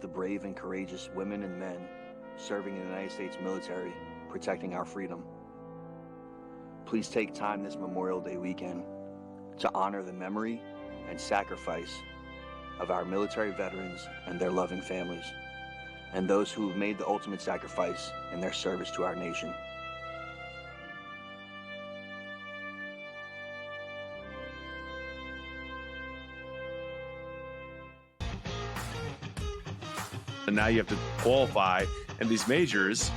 the brave and courageous women and men serving in the United States military, protecting our freedom. Please take time this Memorial Day weekend to honor the memory and sacrifice of our military veterans and their loving families, and those who have made the ultimate sacrifice in their service to our nation. And now you have to qualify, and these majors,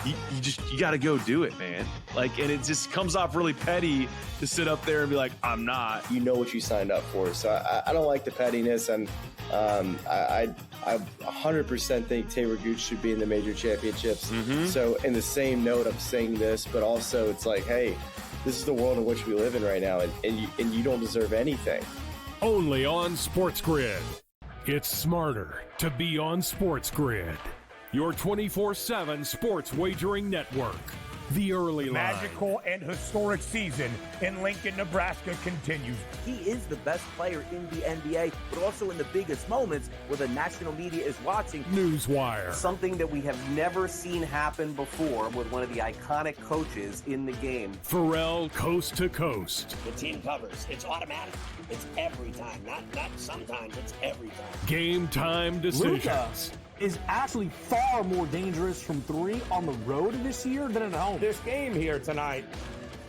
you got to go do it, man. Like, and it just comes off really petty to sit up there and be like, I'm not. You know what you signed up for. So I don't like the pettiness, and I 100% think Taylor Gooch should be in the major championships. Mm-hmm. So in the same note, I'm saying this, but also it's like, hey, this is the world in which we live in right now, and you don't deserve anything. Only on SportsGrid. It's smarter to be on SportsGrid, your 24/7 sports wagering network. The early line. Magical and historic season in Lincoln, Nebraska continues. He is the best player in the NBA, but also in the biggest moments where the national media is watching. Newswire. Something that we have never seen happen before with one of the iconic coaches in the game. Pharrell, coast to coast. The team covers. It's automatic. It's every time. Not sometimes. It's every time. Game time decisions. Luka is actually far more dangerous from three on the road this year than at home. This game here tonight,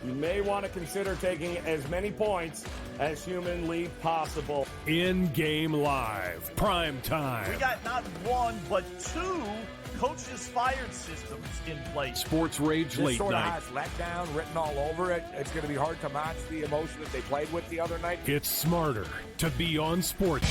you may want to consider taking as many points as humanly possible. In-game live. Prime time. We got not one, but two coaches fired systems in place. SportsRage late sort of night. has letdown written all over it. It's going to be hard to match the emotion that they played with the other night. It's smarter to be on sports.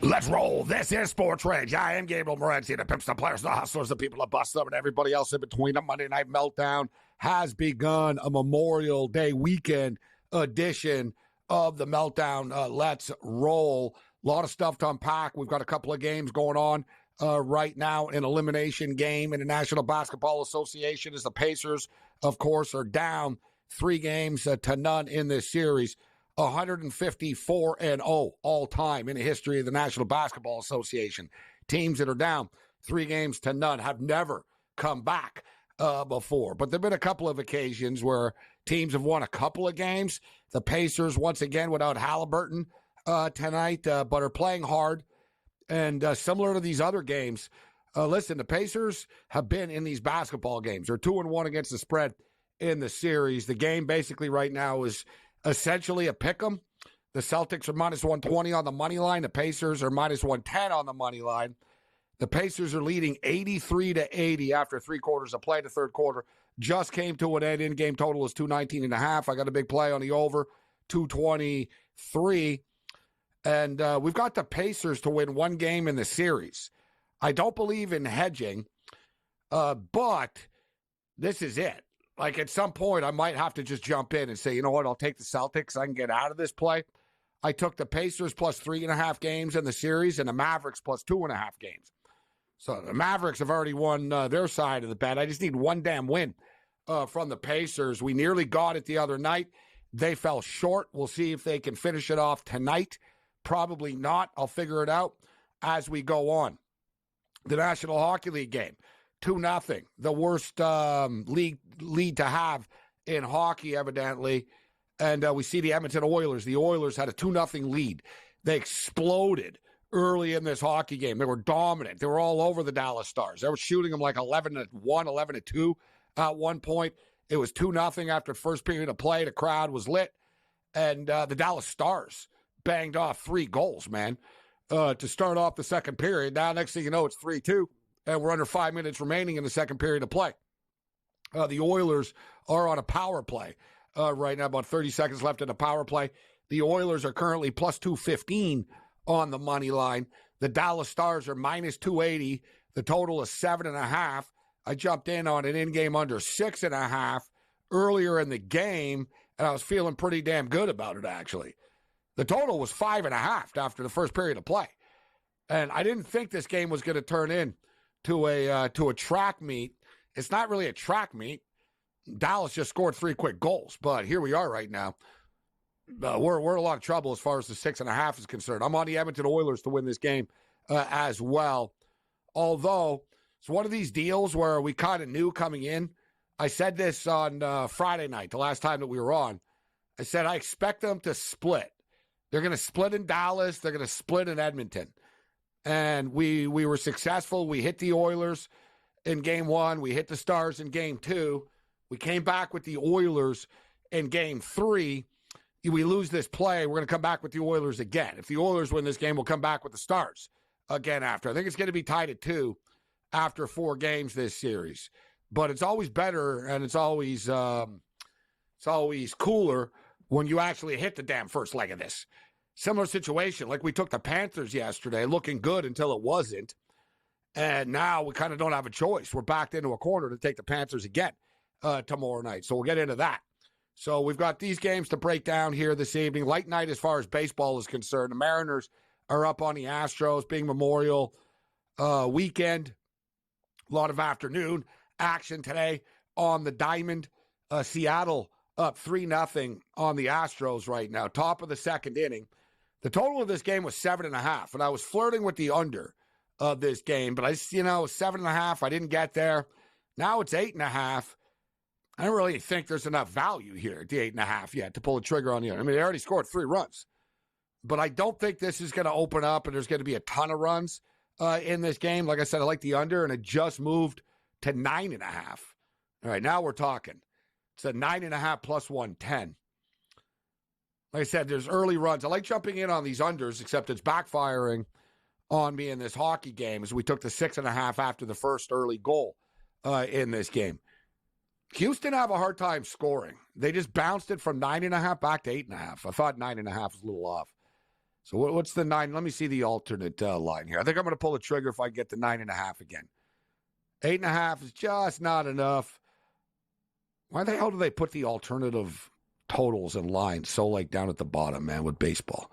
Let's roll. This is SportsRage. I am Gabriel Morency, the pimps, the players, the hustlers, the people that bust them, and everybody else in between. The Monday Night Meltdown has begun, a Memorial Day weekend edition of the Meltdown. Let's roll. A lot of stuff to unpack. We've got a couple of games going on right now. An elimination game in the National Basketball Association as the Pacers, of course, are down 3 games to none in this series. 154-0 all time in the history of the National Basketball Association. Teams that are down 3 games to none have never come back before. But there have been a couple of occasions where teams have won a couple of games. The Pacers, once again, without Halliburton tonight, but are playing hard. And similar to these other games, listen, the Pacers have been in these basketball games. They're 2-1 against the spread in the series. The game basically right now is essentially a pick'em. The Celtics are minus 120 on the money line. The Pacers are minus 110 on the money line. The Pacers are leading 83-80 after 3 quarters of play. The third quarter just came to an end. In-game total is 219.5. I got a big play on the over, 223. And we've got the Pacers to win 1 game in the series. I don't believe in hedging, but this is it. Like, at some point, I might have to just jump in and say, you know what, I'll take the Celtics. I can get out of this play. I took the Pacers plus 3.5 games in the series and the Mavericks plus 2.5 games. So the Mavericks have already won their side of the bet. I just need 1 damn win from the Pacers. We nearly got it the other night. They fell short. We'll see if they can finish it off tonight. Probably not. I'll figure it out as we go on. The National Hockey League game. 2-0, the worst lead to have in hockey, evidently. And we see the Edmonton Oilers. The Oilers had a 2-0 lead. They exploded early in this hockey game. They were dominant. They were all over the Dallas Stars. They were shooting them like 11-1, 11-2 at one point. It was 2-0 after the first period of play. The crowd was lit. And the Dallas Stars banged off 3 goals, man, to start off the second period. Now, next thing you know, it's 3-2. And we're under 5 minutes remaining in the second period of play. The Oilers are on a power play right now, about 30 seconds left in the power play. The Oilers are currently plus 215 on the money line. The Dallas Stars are minus 280. The total is 7.5. I jumped in on an in-game under 6.5 earlier in the game, and I was feeling pretty damn good about it, actually. The total was 5.5 after the first period of play. And I didn't think this game was going to turn into a track meet. It's not really a track meet. Dallas just scored 3 quick goals, but here we are right now. We're in a lot of trouble as far as the 6.5 is concerned. I'm on the Edmonton Oilers to win this game as well. Although it's one of these deals where we kind of knew coming in. I said this on Friday night, the last time that we were on. I said I expect them to split. They're going to split in Dallas. They're going to split in Edmonton. And we were successful. We hit the Oilers in Game 1. We hit the Stars in Game 2. We came back with the Oilers in Game 3. We lose this play, we're going to come back with the Oilers again. If the Oilers win this game, we'll come back with the Stars again after. I think it's going to be tied at 2 after 4 games this series. But it's always better, and it's always cooler when you actually hit the damn first leg of this. Similar situation, like we took the Panthers yesterday, looking good until it wasn't. And now we kind of don't have a choice. We're backed into a corner to take the Panthers again tomorrow night. So we'll get into that. So we've got these games to break down here this evening. Light night as far as baseball is concerned. The Mariners are up on the Astros, being Memorial weekend. A lot of afternoon action today on the Diamond. Seattle up 3-0 on the Astros right now. Top of the second inning. The total of this game was 7.5, and I was flirting with the under of this game, but 7.5, I didn't get there. Now it's 8.5. I don't really think there's enough value here at the 8.5 yet to pull a trigger on the under. I mean, they already scored 3 runs, but I don't think this is going to open up and there's going to be a ton of runs in this game. Like I said, I like the under, and it just moved to 9.5. All right, now we're talking. It's a 9.5 plus 110. Like I said, there's early runs. I like jumping in on these unders, except it's backfiring on me in this hockey game as we took the 6.5 after the first early goal in this game. Houston have a hard time scoring. They just bounced it from 9.5 back to 8.5. I thought 9.5 was a little off. So what's the 9? Let me see the alternate line here. I think I'm going to pull the trigger if I get the 9.5 again. 8.5 is just not enough. Why the hell do they put the alternative totals and lines so down at the bottom, man, with baseball?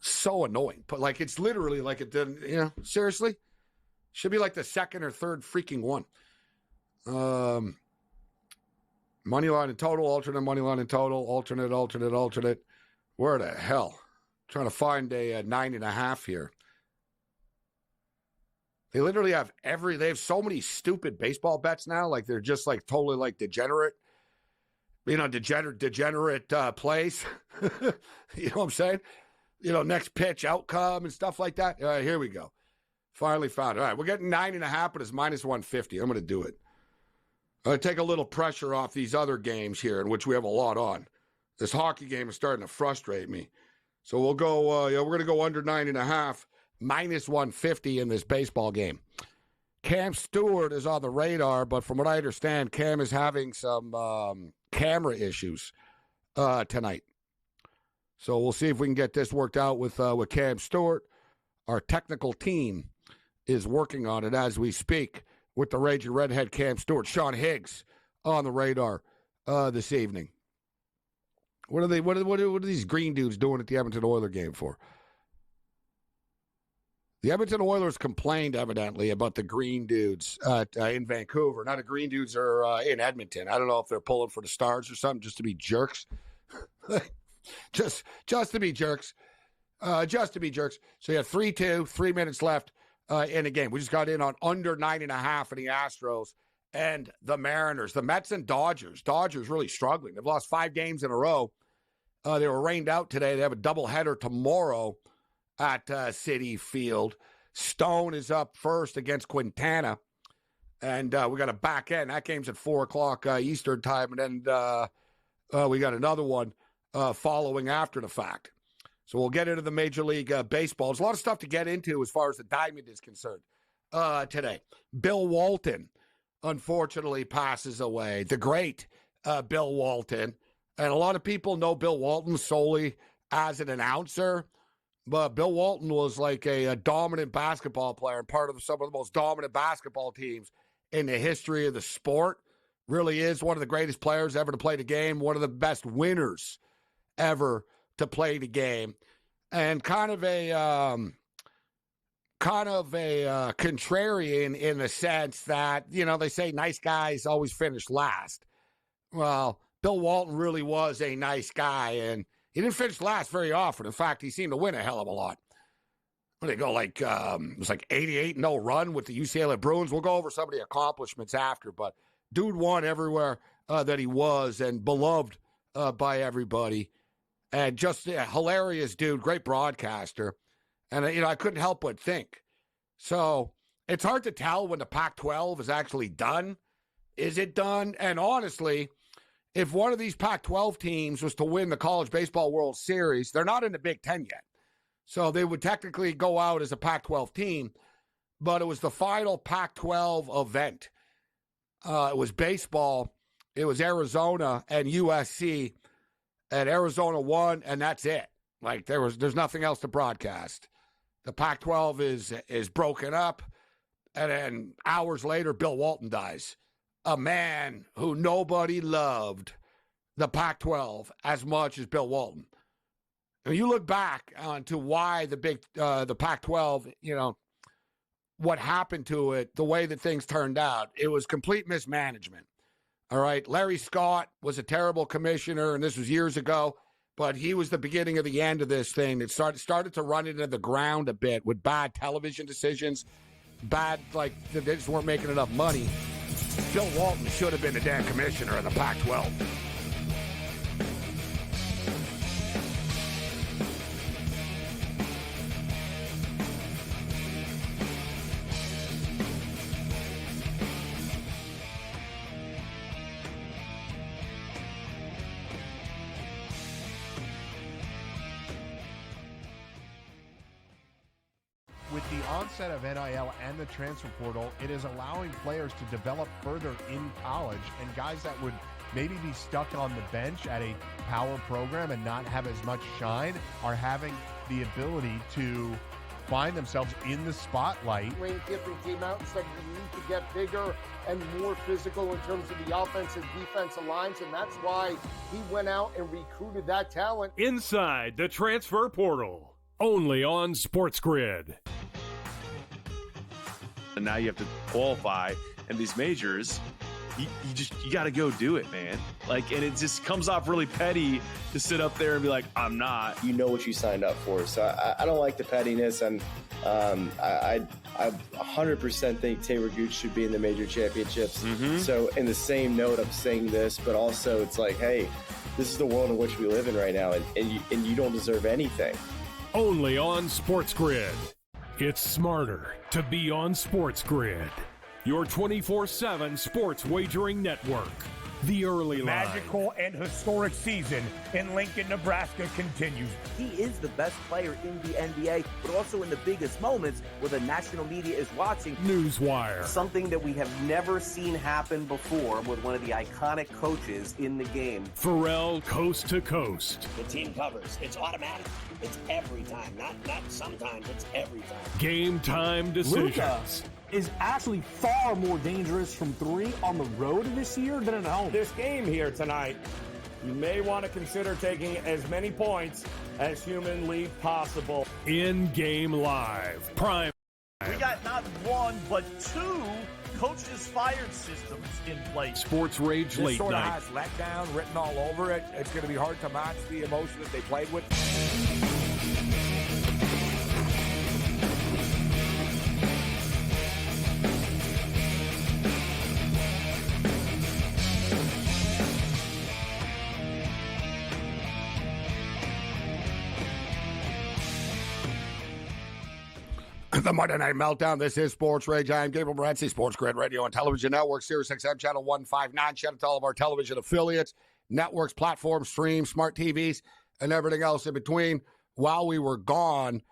So annoying. But it's literally like it didn't, seriously? Should be like the second or third freaking one. Money line and total, alternate money line and total, alternate. Where the hell? Trying to find a 9.5 here. They literally have they have so many stupid baseball bets now. They're just totally degenerate. Degenerate plays. You know what I'm saying? Next pitch outcome and stuff like that. All right, here we go. Finally found it. All right, we're getting 9.5, but it's minus 150. I'm going to do it. I'm going to take a little pressure off these other games here, in which we have a lot on. This hockey game is starting to frustrate me. So we'll go, we're going to go under 9.5, minus 150 in this baseball game. Cam Stewart is on the radar, but from what I understand, Cam is having some camera issues tonight. So we'll see if we can get this worked out with Cam Stewart. Our technical team is working on it as we speak with the Raging Redhead Cam Stewart. Sean Higgs on the radar this evening. What are these green dudes doing at the Edmonton Oilers game for? The Edmonton Oilers complained, evidently, about the green dudes in Vancouver. Now the green dudes are in Edmonton. I don't know if they're pulling for the Stars or something, just to be jerks. just to be jerks. Just to be jerks. So you have 3-2, 3 minutes left in the game. We just got in on under 9.5 for the Astros and the Mariners. The Mets and Dodgers. Dodgers really struggling. They've lost 5 games in a row. They were rained out today. They have a doubleheader tomorrow at Citi Field. Stone is up first against Quintana. And we got a back end. That game's at 4 o'clock Eastern time. And then we got another one following after the fact. So we'll get into the Major League Baseball. There's a lot of stuff to get into as far as the Diamond is concerned today. Bill Walton, unfortunately, passes away. The great Bill Walton. And a lot of people know Bill Walton solely as an announcer. But Bill Walton was a dominant basketball player and part of some of the most dominant basketball teams in the history of the sport. Really is one of the greatest players ever to play the game, one of the best winners ever to play the game, and kind of a contrarian in the sense that, you know, they say nice guys always finish last. Well, Bill Walton really was a nice guy, and he didn't finish last very often. In fact, he seemed to win a hell of a lot. They go like, it was like 88-0 run with the UCLA Bruins. We'll go over some of the accomplishments after, but dude won everywhere that he was and beloved by everybody. And just a hilarious dude, great broadcaster. And, you know, I couldn't help but think. So it's hard to tell when the Pac-12 is actually done. Is it done? And honestly, if one of these Pac-12 teams was to win the College Baseball World Series, they're not in the Big Ten yet. So they would technically go out as a Pac-12 team, but it was the final Pac-12 event. It was baseball. It was Arizona and USC, and Arizona won, and that's it. Like there's nothing else to broadcast. The Pac-12 is broken up, and then hours later, Bill Walton dies. A man who nobody loved the Pac-12 as much as Bill Walton. When you look back onto why the Pac-12, you know, what happened to it, the way that things turned out, it was complete mismanagement. All right, Larry Scott was a terrible commissioner, and this was years ago, but he was the beginning of the end of this thing. It started to run into the ground a bit with bad television decisions, bad, like, they just weren't making enough money. Bill Walton should have been the damn commissioner of the Pac-12. With the onset of NIL and the transfer portal, it is allowing players to develop further in college, and guys that would maybe be stuck on the bench at a power program and not have as much shine are having the ability to find themselves in the spotlight. Lane Kiffin came out and said we need to get bigger and more physical in terms of the offensive defensive lines, and that's why he went out and recruited that talent. Inside the transfer portal, only on SportsGrid. And now you have to qualify, and these majors, you got to go do it, man. Like, and it just comes off really petty to sit up there and be like, I'm not. You know what you signed up for. So I don't like the pettiness, and I 100% think Taylor Gooch should be in the major championships. Mm-hmm. So in the same note, I'm saying this, but also it's like, hey, this is the world in which we live in right now, and you don't deserve anything. Only on SportsGrid. It's smarter to be on SportsGrid. Your 24/7 sports wagering network. The early line. Magical and historic season in Lincoln, Nebraska continues. He is the best player in the NBA, but also in the biggest moments where the national media is watching. Newswire. Something that we have never seen happen before with one of the iconic coaches in the game. Pharrell, coast to coast. The team covers. It's automatic. It's every time. Not sometimes. It's every time. Game time decisions. Luka is actually far more dangerous from three on the road this year than at home. This game here tonight, you may want to consider taking as many points as humanly possible. In-game live. Prime. We got not one, but two coaches fired systems in place. SportsRage late This sort night. of has letdown written all over it. It's going to be hard to match the emotion that they played with. The Monday Night Meltdown. This is SportsRage. I am Gabriel Morency, SportsGrid Radio and Television Network, Sirius XM Channel 159. Shout out to all of our television affiliates, networks, platforms, streams, smart TVs, and everything else in between. While we were gone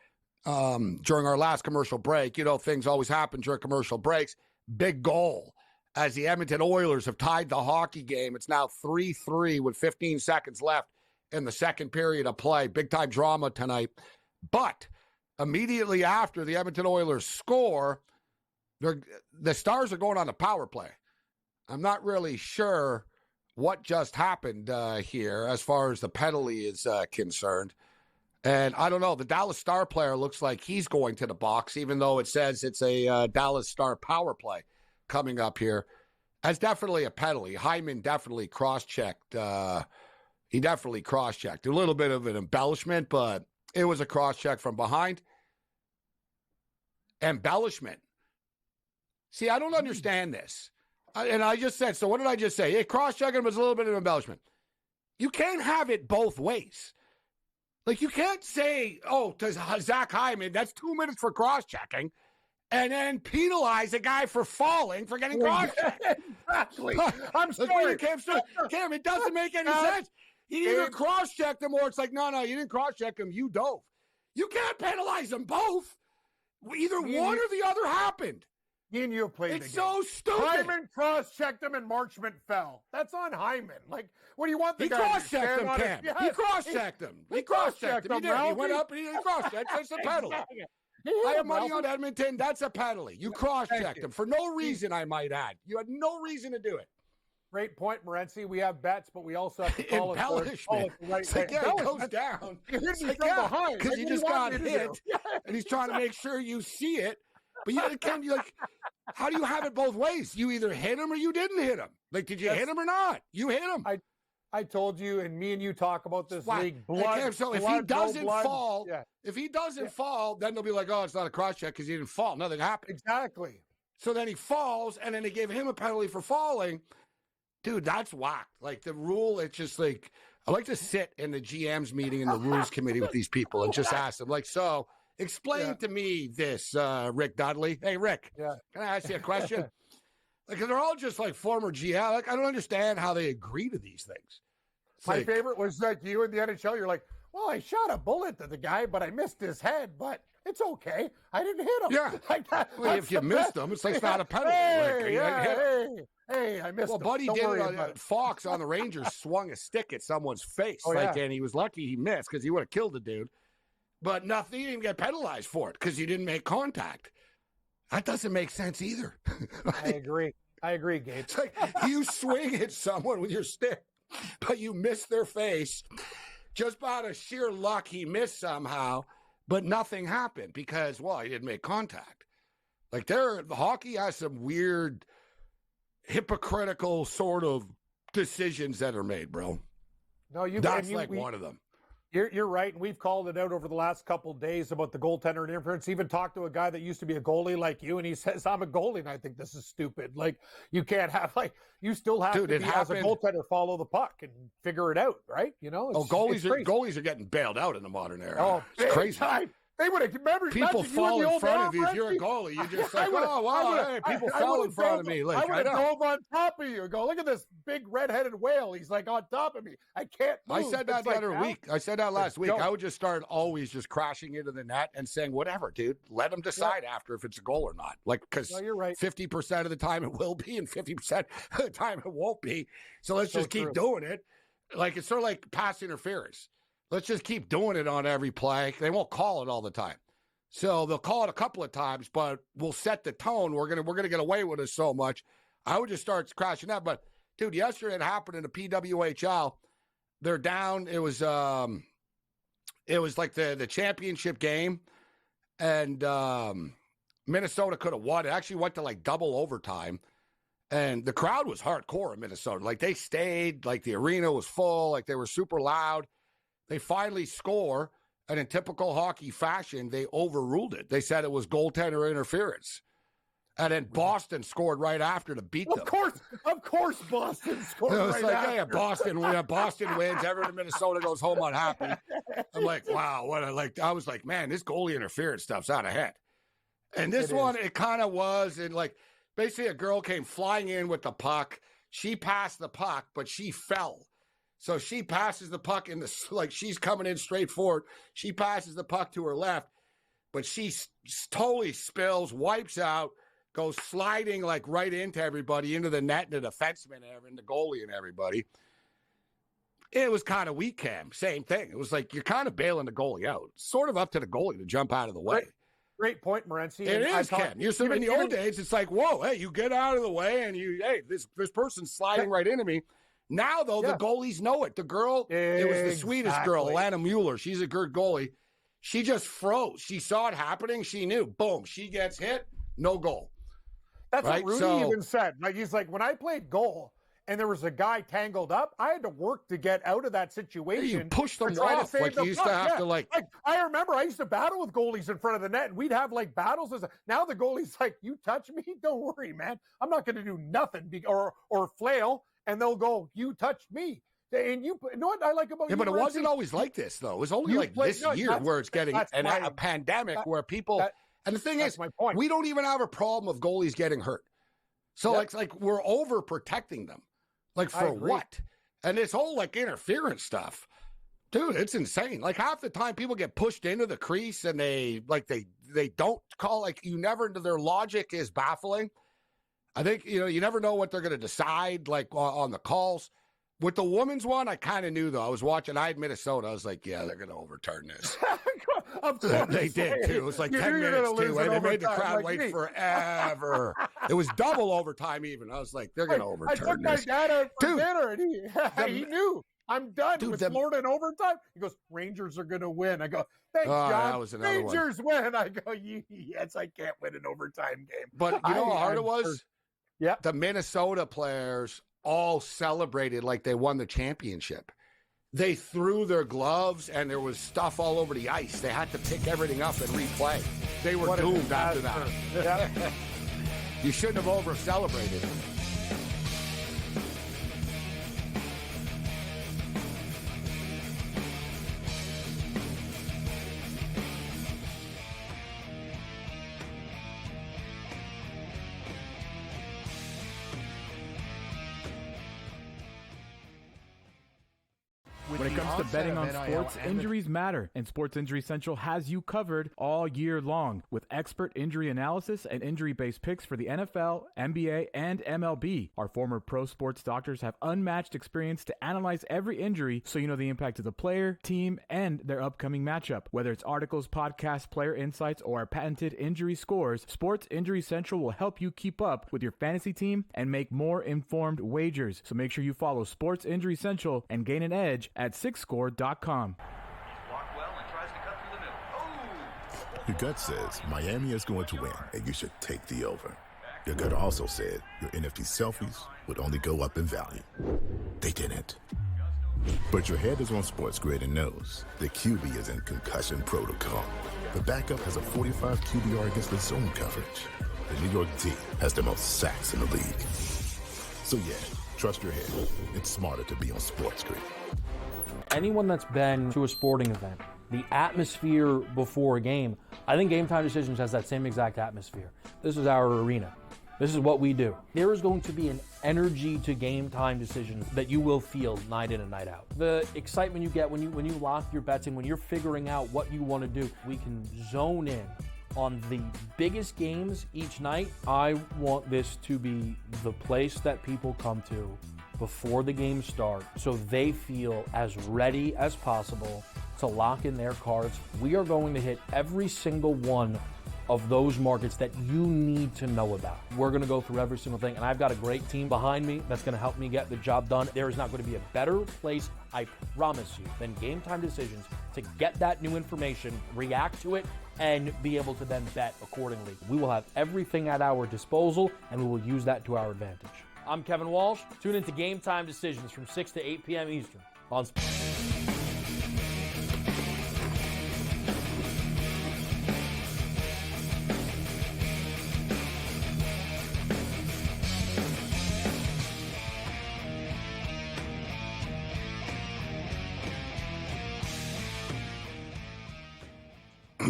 during our last commercial break, you know, things always happen during commercial breaks. Big goal as the Edmonton Oilers have tied the hockey game. It's now 3-3 with 15 seconds left in the second period of play. Big-time drama tonight. But immediately after the Edmonton Oilers score, the Stars are going on the power play. I'm not really sure what just happened here as far as the penalty is concerned. And I don't know. The Dallas Star player looks like he's going to the box, even though it says it's a Dallas Star power play coming up here. That's definitely a penalty. Hyman definitely cross-checked. He definitely cross-checked. A little bit of an embellishment, but it was a cross-check from behind. Embellishment. See, I don't understand this. And I just said, so what did I just say? Hey, cross-checking was a little bit of embellishment. You can't have it both ways. Like, you can't say, oh, to Zach Hyman, that's 2 minutes for cross-checking, and then penalize a guy for falling for getting cross-checked. Exactly. I'm sorry. Cam, it doesn't make any sense. He either cross-checked him or it's like, no, you didn't cross-check him. You dove. You can't penalize them both. Either one or the other happened. Me and you have played It's so stupid. Hyman cross-checked him and Marchment fell. That's on Hyman. Like, what do you want the He guy cross-checked him, Cam. Yes. He cross-checked him. He cross-checked him. He did. He went up and he cross-checked. That's a penalty. I have money on Edmonton. That's a penalty. You cross-checked him for no reason, I might add. You had no reason to do it. Great point, Morency. We have bets, but we also have to call Embellishment. It's like, yeah, he goes down. It's like, from behind. Because you just got hit, and he's trying to make sure you see it. But you can't, like, how do you have it both ways? You either hit him or you didn't hit him. Like, did you hit him or not? You hit him. I told you, and me and you talk about this league. So if he doesn't fall, then they'll be like, oh, it's not a cross check because he didn't fall. Nothing happened. Exactly. So then he falls, and then they gave him a penalty for falling. Dude, that's whacked. Like, the rule, it's just like, I like to sit in the GM's meeting in the rules committee with these people and just ask them, like, so explain to me this, Rick Dudley. Hey, Rick, can I ask you a question? Like, they're all just like former GM. Like, I don't understand how they agree to these things. My favorite was like you in the NHL. You're like, well, I shot a bullet to the guy, but I missed his head, but it's okay. I didn't hit him. Yeah. Well, if you missed him, it's like it's not a penalty. Hey, I missed him. Buddy did it. Fox on the Rangers swung a stick at someone's face. And he was lucky he missed because he would have killed the dude. But nothing, he didn't get penalized for it because you didn't make contact. That doesn't make sense either. I agree, Gabe. It's like you swing at someone with your stick, but you miss their face. Just by the sheer luck, he missed somehow, but nothing happened because, he didn't make contact. Like, the hockey has some weird, hypocritical sort of decisions that are made, bro. No, that's one of them. You're right, and we've called it out over the last couple of days about the goaltender interference. Even talked to a guy that used to be a goalie like you, and he says, I'm a goalie, and I think this is stupid. Like, you can't have, you still have to be, as a goaltender, follow the puck and figure it out, right? You know? Goalies are getting bailed out in the modern era. Oh, it's crazy. Time. They would have, remember, people fall in front of you. If you're a goalie, you just like, people fell in front of me. Like, I would have dove on top of you and go, look at this big red-headed whale. He's like on top of me. I can't move. I said that the other week. I said that last week. I would just start always just crashing into the net and saying, whatever, dude. Let them decide after if it's a goal or not. Like, because you're right. 50% of the time it will be and 50% of the time it won't be. So let's just keep doing it. Like, it's sort of like pass interference. Let's just keep doing it on every play. They won't call it all the time. So they'll call it a couple of times, but we'll set the tone. We're gonna get away with it so much. I would just start crashing that. But dude, yesterday it happened in the PWHL. They're down. It was like the championship game, and Minnesota could have won. It actually went to like double overtime, and the crowd was hardcore in Minnesota. Like, they stayed. Like, the arena was full. Like, they were super loud. They finally score. And in typical hockey fashion, they overruled it. They said it was goaltender interference. And then Boston scored right after to beat them. Of course Boston scored right after. Yeah, Boston wins. Everyone in Minnesota goes home unhappy. I'm like, wow. I was like, man, this goalie interference stuff's out of hand. And this one, it kind of was. And like, basically a girl came flying in with the puck. She passed the puck, but she fell. So she passes the puck she's coming in straight forward. She passes the puck to her left, but she totally spills, wipes out, goes sliding like right into everybody, into the net, and the defenseman, and the goalie, and everybody. It was kind of weak, Cam. Same thing. It was like you're kind of bailing the goalie out. It's sort of up to the goalie to jump out of the way. great point, Morency. It is, Ken. You're saying in the old days, it's like, whoa, hey, you get out of the way, and this person's sliding right into me. Now, though, the goalies know it. The girl, it was the Swedish girl, Alana Mueller. She's a good goalie. She just froze. She saw it happening. She knew. Boom. She gets hit. No goal. That's what Rudy even said. Like, he's like, when I played goal and there was a guy tangled up, I had to work to get out of that situation. You push them off. Like, you used to have to, like, I remember I used to battle with goalies in front of the net, and we'd have, like, battles. Now the goalie's like, you touch me? Don't worry, man. I'm not going to do nothing. Or flail. And they'll go, you touched me. And you know what I like about but it wasn't always like this, though. It was only this year where it's getting a pandemic where people. And the thing is, we don't even have a problem of goalies getting hurt. So it's like we're overprotecting them. Like, for what? And this whole, like, interference stuff. Dude, it's insane. Like, half the time people get pushed into the crease and they don't call, like, their logic is baffling. I think, you never know what they're going to decide, like, on the calls. With the women's one, I kind of knew, though. I had Minnesota. I was like, yeah, they're going to overturn this. Of course. They did, too. It was like 10 minutes, too. And they made the crowd wait forever. It was double overtime, even. I was like, they're going to overturn this. I took my dad out for dinner, and he knew. I'm done with Florida in overtime. He goes, Rangers are going to win. I go, thanks, John. Rangers win. I go, yes, I can't win an overtime game. But you know how hard it was? Yeah. The Minnesota players all celebrated like they won the championship. They threw their gloves, and there was stuff all over the ice. They had to pick everything up and replay. They were doomed after that. Yeah. You shouldn't have over-celebrated. When it comes to betting on sports, injuries matter, and Sports Injury Central has you covered all year long with expert injury analysis and injury-based picks for the NFL, NBA, and MLB. Our former pro sports doctors have unmatched experience to analyze every injury so you know the impact of the player, team, and their upcoming matchup. Whether it's articles, podcasts, player insights, or our patented injury scores, Sports Injury Central will help you keep up with your fantasy team and make more informed wagers. So make sure you follow Sports Injury Central and gain an edge at sixscore.com. Your gut says Miami is going to win, and you should take the over. Your gut also said your NFT selfies would only go up in value. They didn't. But your head is on SportsGrid and knows the QB is in concussion protocol. The backup has a 45 QBR against the zone coverage. The New York D has the most sacks in the league. So yeah, trust your head. It's smarter to be on SportsGrid. Anyone that's been to a sporting event, the atmosphere before a game, I think Game Time Decisions has that same exact atmosphere. This is our arena. This is what we do. There is going to be an energy to Game Time Decisions that you will feel night in and night out. The excitement you get when you lock your bets in, when you're figuring out what you want to do, we can zone in on the biggest games each night. I want this to be the place that people come to before the games start so they feel as ready as possible to lock in their cards. We are going to hit every single one of those markets that you need to know about. We're going to go through every single thing, and I've got a great team behind me that's going to help me get the job done. There is not going to be a better place, I promise you, than Game Time Decisions to get that new information, react to it, and be able to then bet accordingly. We will have everything at our disposal, and we will use that to our advantage. I'm Kevin Walsh. Tune into Game Time Decisions from 6 to 8 p.m. Eastern on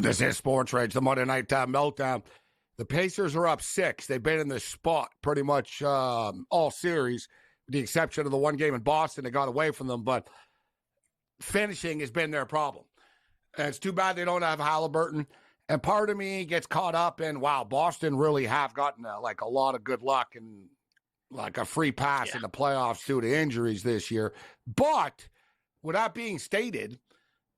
This is SportsRage, the Monday Night Meltdown. The Pacers are up 6. They've been in this spot pretty much all series, with the exception of the one game in Boston. They got away from them, but finishing has been their problem. And it's too bad they don't have Halliburton. And part of me gets caught up in, wow, Boston really have gotten a lot of good luck and like a free pass in the playoffs due to injuries this year. But with that being stated,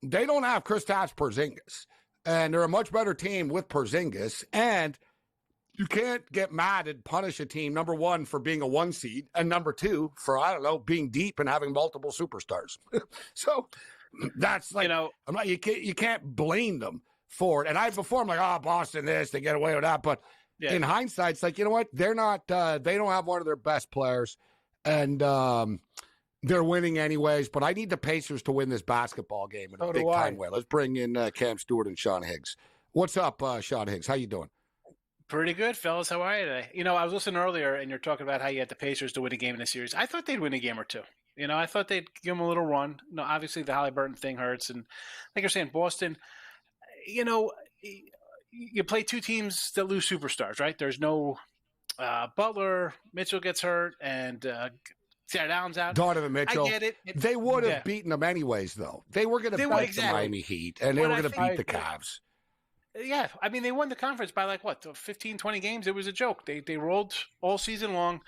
they don't have Kristaps Porzingis. And they're a much better team with Porzingis. And you can't get mad and punish a team, number one, for being a 1 seed, and number two, for, I don't know, being deep and having multiple superstars. So that's like, you can't blame them for it. And before I'm like, Boston this, they get away with that. But in hindsight, it's like, you know what? They're not, they don't have one of their best players. And they're winning anyways. But I need the Pacers to win this basketball game in a big time way. Let's bring in Cam Stewart and Sean Higgs. What's up, Sean Higgs? How you doing? Pretty good, fellas. How are you today? I was listening earlier, and you're talking about how you had the Pacers to win a game in the series. I thought they'd win a game or two. I thought they'd give them a little run. Obviously the Halliburton thing hurts, and like you're saying, Boston. You play two teams that lose superstars, right? There's no Butler. Mitchell gets hurt, and Jared Allen's out. Donovan Mitchell. I get it. They would have beaten them anyways, though. They were going to beat the Miami Heat, and they were going to beat the Cavs. Yeah, I mean, they won the conference by 15, 20 games. It was a joke. They rolled all season long.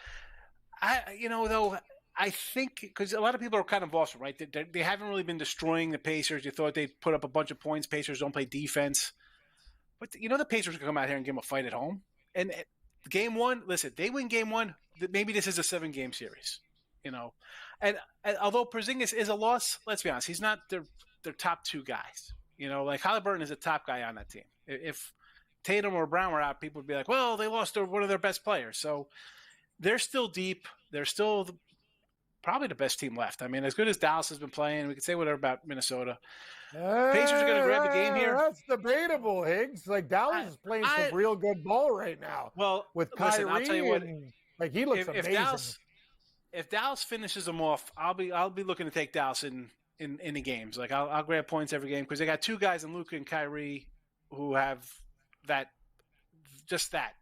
I think because a lot of people are kind of Boston, right? They haven't really been destroying the Pacers. You thought they'd put up a bunch of points. Pacers don't play defense. But the Pacers can come out here and give them a fight at home. And game one, listen, they win game one, maybe this is a 7-game series, And although Porzingis is a loss, let's be honest, he's not their top two guys. Like Halliburton is a top guy on that team. If Tatum or Brown were out, people would be like, well, they lost one of their best players. So they're still deep. They're still probably the best team left. I mean, as good as Dallas has been playing, we could say whatever about Minnesota. Pacers are going to grab the game here. That's debatable, Higgs. Like, Dallas is playing some real good ball right now. Well, with Kyrie, I'll tell you what, he looks amazing. If Dallas finishes them off, I'll be looking to take Dallas in the games. Like, I'll grab points every game because they got two guys in Luka and Kyrie who have that. That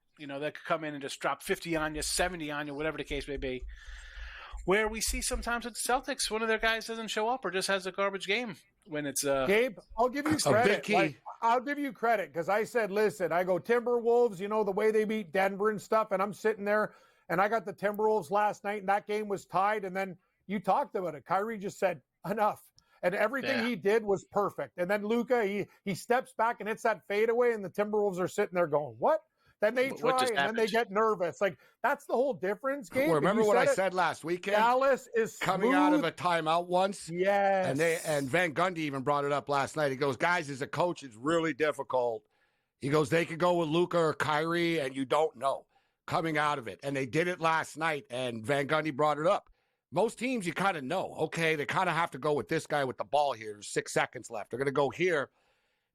could come in and just drop 50 on you, 70 on you, whatever the case may be. Where we see sometimes with the Celtics, one of their guys doesn't show up or just has a garbage game when it's Gabe, I'll give you credit. I'll give you credit because I said, listen, I go Timberwolves, the way they beat Denver and stuff, and I'm sitting there and I got the Timberwolves last night and that game was tied, and then you talked about it. Kyrie just said, enough. And everything he did was perfect. And then Luka, he steps back and hits that fadeaway, and the Timberwolves are sitting there going, what? Then they try, and then they get nervous. Like, that's the whole difference, Gabe. Well, remember what I said last weekend? Dallas is coming out of a timeout once. Yes. And Van Gundy even brought it up last night. He goes, guys, as a coach, it's really difficult. He goes, they could go with Luka or Kyrie, and you don't know coming out of it. And they did it last night, and Van Gundy brought it up. Most teams, you kind of know, okay, they kind of have to go with this guy with the ball here. There's 6 seconds left. They're going to go here.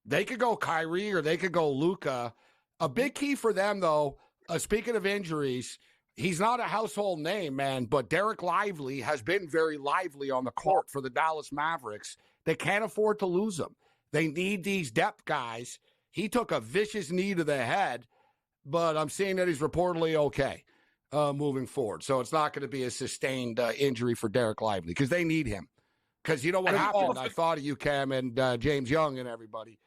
They could go Kyrie or they could go Luka. A big key for them, though, speaking of injuries, he's not a household name, man, but Derek Lively has been very lively on the court for the Dallas Mavericks. They can't afford to lose him. They need these depth guys. He took a vicious knee to the head, but I'm seeing that he's reportedly okay moving forward. So it's not going to be a sustained injury for Derek Lively because they need him. Because you know what happened? I thought of you, Cam, and James Young and everybody.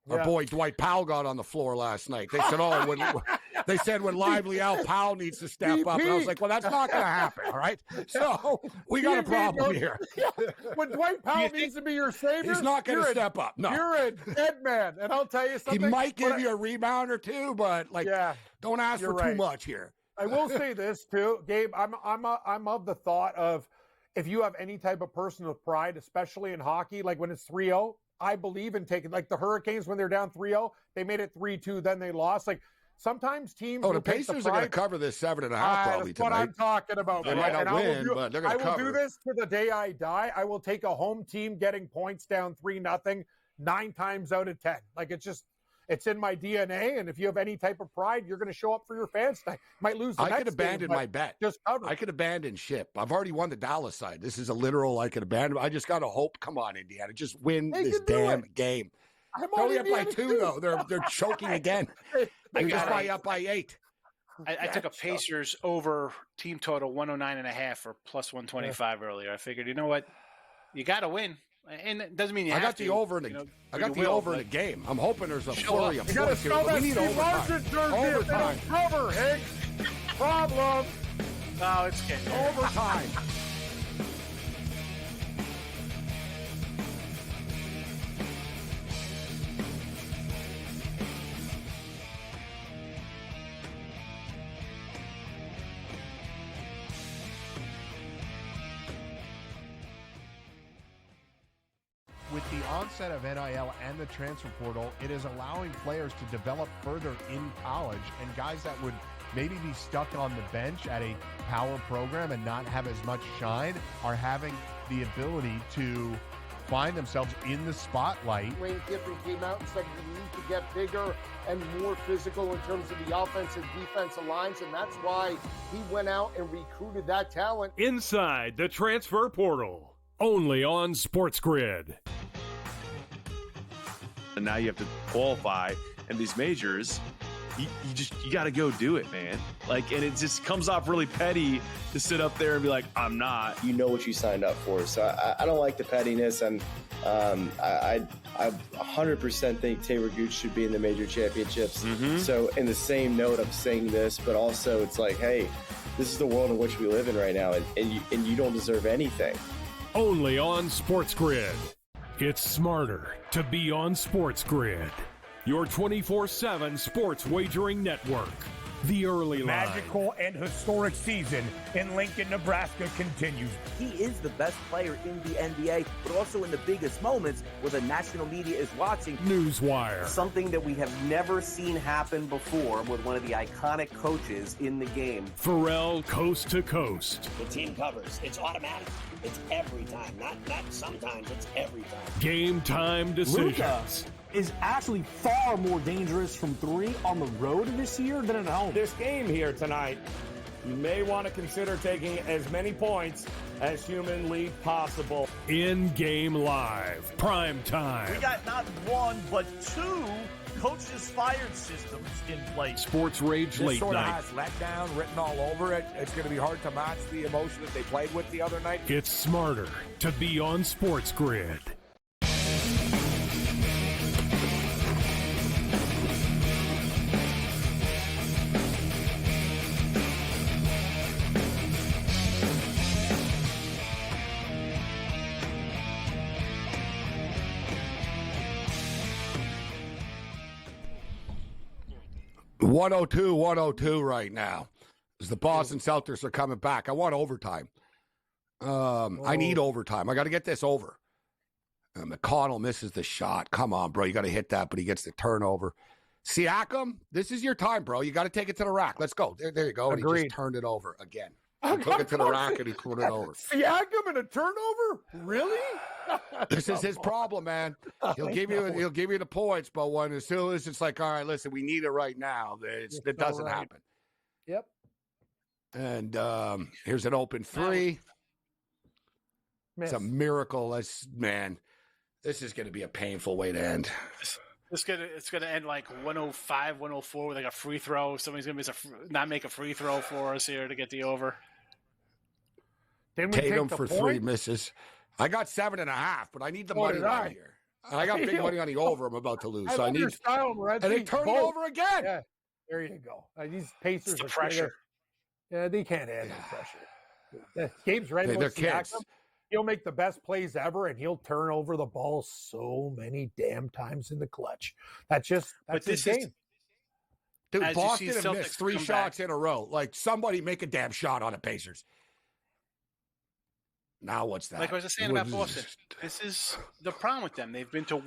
Our boy Dwight Powell got on the floor last night. They said, when Lively out, Powell needs to step up. And I was like, well, that's not going to happen, all right? So we got a problem here. When Dwight Powell needs to be your savior, he's not going to step up. No, you're a dead man. And I'll tell you something. He might give you a rebound or two, but don't ask for too much here. I will say this too, Gabe. I'm of the thought of if you have any type of personal pride, especially in hockey, like when it's 3-0. I believe in taking, like the Hurricanes when they're down 3-0, they made it 3-2, then they lost. Like sometimes teams. Oh, the Pacers are going to cover this 7.5 probably tonight. That's what I'm talking about. They might not win, but they're going to cover. I will do this to the day I die. I will take a home team getting points down 3-0 9 times out of 10. Like it's in my DNA, and if you have any type of pride, you're going to show up for your fans tonight. Might lose the next game. I could abandon my bet. Just cover. I could abandon ship. I've already won the Dallas side. This is a literal I could abandon. I just got to hope. Come on, Indiana. Just win this damn game. I'm only up by 2, though. They're choking again. They're just up by 8. I took a Pacers over team total 109.5 or plus 125 earlier. I figured, you know what? You got to win. And it doesn't mean you have to. I got the over in the game. I'm hoping there's a flurry of points here. We need overtime. Overtime. Cover, Higgs. Problem. No, it's getting overtime. onset of NIL and the transfer portal, it is allowing players to develop further in college, and guys that would maybe be stuck on the bench at a power program and not have as much shine are having the ability to find themselves in the spotlight. Lane Kiffin came out and said we need to get bigger and more physical in terms of the offensive defensive lines, and that's why he went out and recruited that talent. Inside the transfer portal, only on SportsGrid. And now you have to qualify, and these majors, you got to go do it, man. Like, and it just comes off really petty to sit up there and be like, I'm not. You know what you signed up for. So I don't like the pettiness, and I 100% think Taylor Gooch should be in the major championships. So in the same note, I'm saying this, but also it's like, hey, this is the world in which we live in right now, and you don't deserve anything. Only on SportsGrid. It's smarter to be on SportsGrid. Your 24/7 sports wagering network. The early line. Magical and historic season in Lincoln, Nebraska continues. He is the best player in the NBA, but also in the biggest moments where the national media is watching. Newswire. Something that we have never seen happen before with one of the iconic coaches in the game. Pharrell, coast to coast. The team covers. It's automatic. It's every time. Not sometimes. It's every time. Game time decisions. Luka is actually far more dangerous from three on the road this year than at home. This game here tonight, you may want to consider taking as many points as humanly possible. In-game live. Prime time. We got not one, but two coaches fired systems in place. SportsRage late This sort of night. has letdown written all over it. It's going to be hard to match the emotion that they played with the other night. It's smarter to be on SportsGrid. .102 right now. As the Boston Celtics are coming back. I want overtime. I need overtime. I got to get this over. McConnell misses the shot. Come on, bro. You got to hit that, but he gets the turnover. Siakam, this is your time, bro. You got to take it to the rack. Let's go. There you go. And he just turned it over again. He took it to the rack and he turned it over. Siakam and a turnover? Really? This is his problem, man. He'll give you the points, but as soon as it's like, all right, listen, we need it right now, it doesn't happen. Yep. And here's an open three. It's a miracle. This is going to be a painful way to end. It's gonna end like 105, 104 with like a free throw. Somebody's gonna not make a free throw for us here to get the over. Tatum for three misses. I got 7.5, but I need the money line here. I got big money on the over. I'm about to lose, so I need. And they turn it over again. Yeah, there you go. These Pacers it's the are pressure. Yeah, they can't handle pressure. Gabe's right. They're kids. He'll make the best plays ever, and he'll turn over the ball so many damn times in the clutch. That's his game. Dude, Boston have missed 3 shots in a row. Like, somebody make a damn shot on the Pacers. Now what's that? Like I was saying about Boston, this is the problem with them. They've been to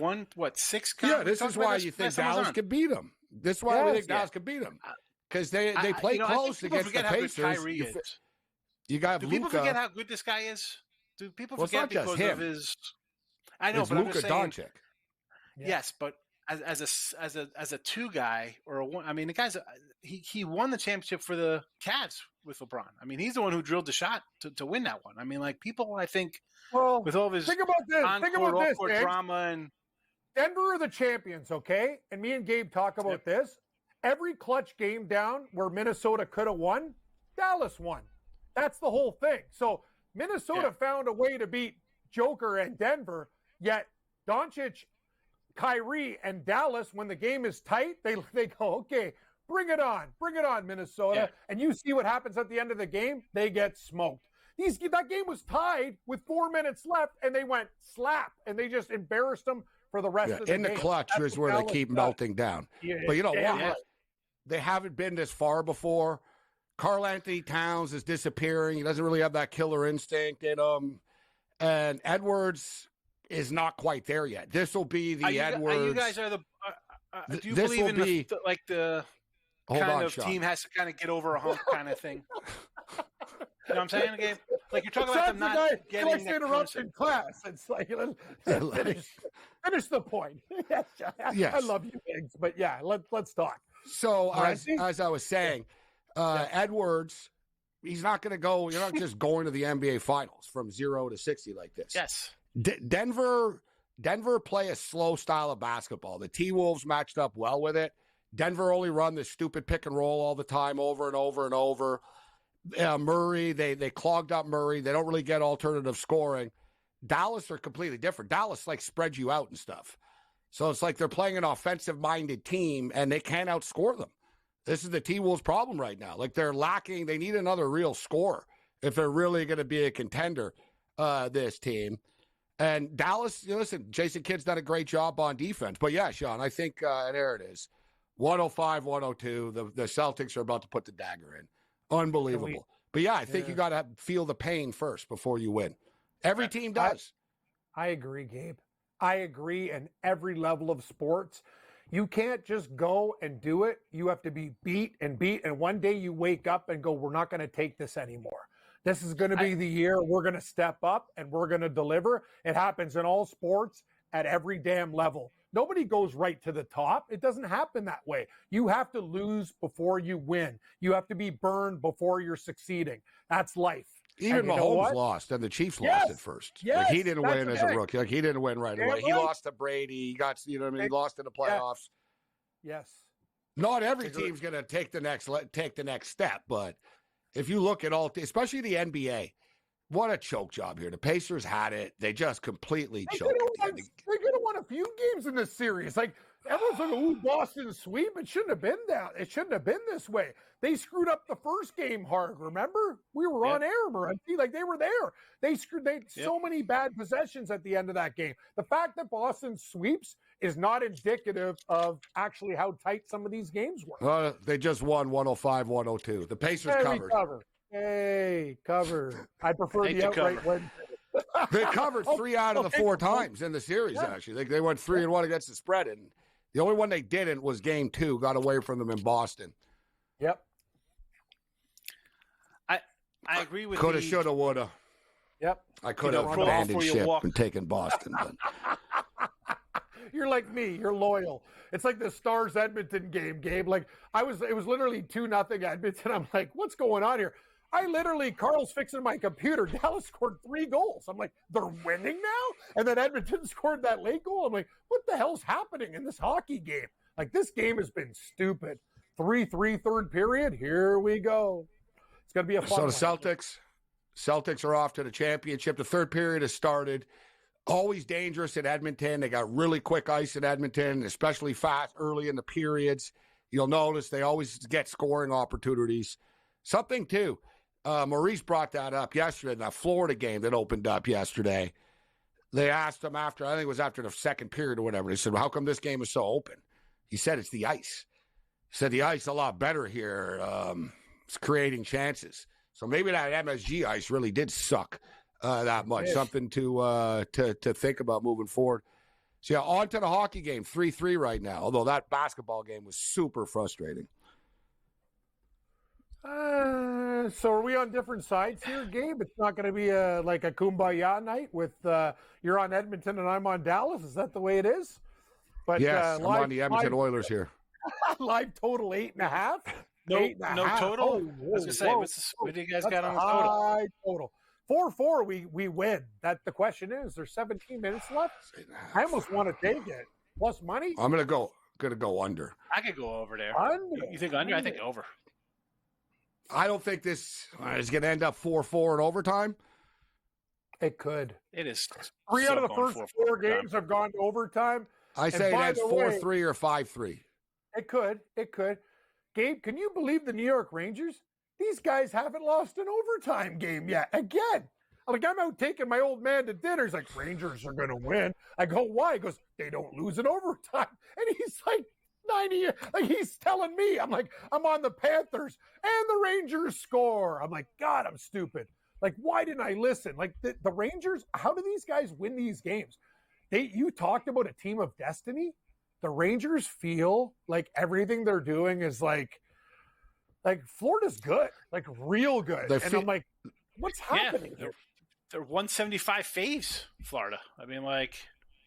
6 Yeah, this is why you think Dallas can beat them. This is why we think Dallas can beat them. Because they play close against the Pacers. You got Luka. Do people forget how good this guy is? Do people forget because of his? I know, it's but Luka I'm just saying. Doncic. Yes, but as a 2 guy or a 1, I mean, the guy's he won the championship for the Cavs with LeBron. I mean, he's the one who drilled the shot to win that one. I mean, like people, I think, with all of his think about this, drama and Denver are the champions, okay? And me and Gabe talk about this. Every clutch game down where Minnesota could have won, Dallas won. That's the whole thing. So Minnesota found a way to beat Joker and Denver, yet Doncic, Kyrie, and Dallas, when the game is tight, they go, okay, bring it on, Minnesota. Yeah. And you see what happens at the end of the game, they get smoked. That game was tied with 4 minutes left, and they went slap, and they just embarrassed them for the rest of the game. In the clutch is where they keep melting down. Yeah, but you know what? Right. They haven't been this far before. Karl Anthony Towns is disappearing. He doesn't really have that killer instinct in him. And Edwards, is not quite there yet. This will be the Edwards. You guys are the. Do you this believe will in be, the hold kind on, of Sean. team has to kind of get over a hump kind of thing? You know what I'm saying, Gabe? Like you're talking about them not getting likes to interrupt in class. It's like finish the point. Yes. I love you, Biggs, but yeah, let's talk. So as I was saying, Edwards, he's not going to go. You're not just going to the NBA Finals from 0 to 60 like this. Yes. Denver play a slow style of basketball. The T-Wolves matched up well with it. Denver only run this stupid pick and roll all the time, over and over and over. Murray, they clogged up Murray. They don't really get alternative scoring. Dallas are completely different. Dallas spreads you out and stuff. So it's like they're playing an offensive-minded team, and they can't outscore them. This is the T-Wolves' problem right now. They're lacking. They need another real scorer if they're really going to be a contender, this team. And Dallas, listen, Jason Kidd's done a great job on defense. But, yeah, Sean, I think, and there it is, 105-102. The Celtics are about to put the dagger in. Unbelievable. But, yeah, I think you got to feel the pain first before you win. Every team does. I agree, Gabe. I agree in every level of sports. You can't just go and do it. You have to be beat. And one day you wake up and go, we're not going to take this anymore. This is going to be the year we're going to step up and we're going to deliver. It happens in all sports at every damn level. Nobody goes right to the top. It doesn't happen that way. You have to lose before you win. You have to be burned before you're succeeding. That's life. Even Mahomes lost, and the Chiefs lost at first. Yes, he didn't win as a rookie. He didn't win right away. He lost to Brady. He got, He lost in the playoffs. Yes. Not every team's going to take the next step, but if you look at all, especially the NBA, what a choke job here. The Pacers had it. They just completely choked. They could have won a few games in this series. Everyone's like, ooh, Boston sweep. It shouldn't have been that. It shouldn't have been this way. They screwed up the first game hard, remember? We were on air, Morency. They were there. They so many bad possessions at the end of that game. The fact that Boston sweeps is not indicative of actually how tight some of these games were. They just won 105-102. The Pacers covered. Cover. I prefer the outright win. They covered 3 out of the 4 times in the series, actually. They went 3-1 against the spread, and the only one they didn't was game 2, got away from them in Boston. Yep. I agree with Coulda, shoulda, woulda. Yep. I could have abandoned ship and taken Boston. But you're like me. You're loyal. It's like the Stars Edmonton game, Gabe. It was literally 2-0 Edmonton. I'm like, what's going on here? Carl's fixing my computer. Dallas scored 3 goals. I'm like, they're winning now? And then Edmonton scored that late goal. I'm like, what the hell's happening in this hockey game? This game has been stupid. 3-3 third period. Here we go. It's going to be a fun one. So the Celtics are off to the championship. The third period has started. Always dangerous in Edmonton. They got really quick ice in Edmonton, especially fast early in the periods. You'll notice they always get scoring opportunities. Something, too, Maurice brought that up yesterday in that Florida game that opened up yesterday. They asked him I think it was after the second period or whatever. They said, well, how come this game is so open? He said it's the ice. He said the ice is a lot better here. It's creating chances. So maybe that MSG ice really did suck that much. Something to think about moving forward. So, yeah, on to the hockey game, 3-3 right now, although that basketball game was super frustrating. So are we on different sides here, Gabe? It's not going to be a kumbaya night with you're on Edmonton and I'm on Dallas. Is that the way it is? But yes, I'm on the Edmonton Oilers here. Live total 8.5. No total. I was gonna say, what do you guys got on the total? High total. 4-4. We win. That the question is. There's 17 minutes left. I almost want to take it. Plus money. I'm gonna go under. I could go over there. Under. You think under? I think over. I don't think this is going to end up 4-4 in overtime. It could. It is. 3 out of the first 4 games have gone to overtime. I say that's 4-3 or 5-3. It could. Gabe, can you believe the New York Rangers? These guys haven't lost an overtime game yet. Again. I'm out taking my old man to dinner. He's like, Rangers are going to win. I go, why? He goes, they don't lose an overtime. And he's like, 90, he's telling me, I'm like, I'm on the Panthers and the Rangers score. I'm like, God, I'm stupid. Why didn't I listen? The Rangers, how do these guys win these games? You talked about a team of destiny. The Rangers feel like everything they're doing is like Florida's good, like real good. I'm like, what's happening here? They're 175 faves, Florida. I mean, like,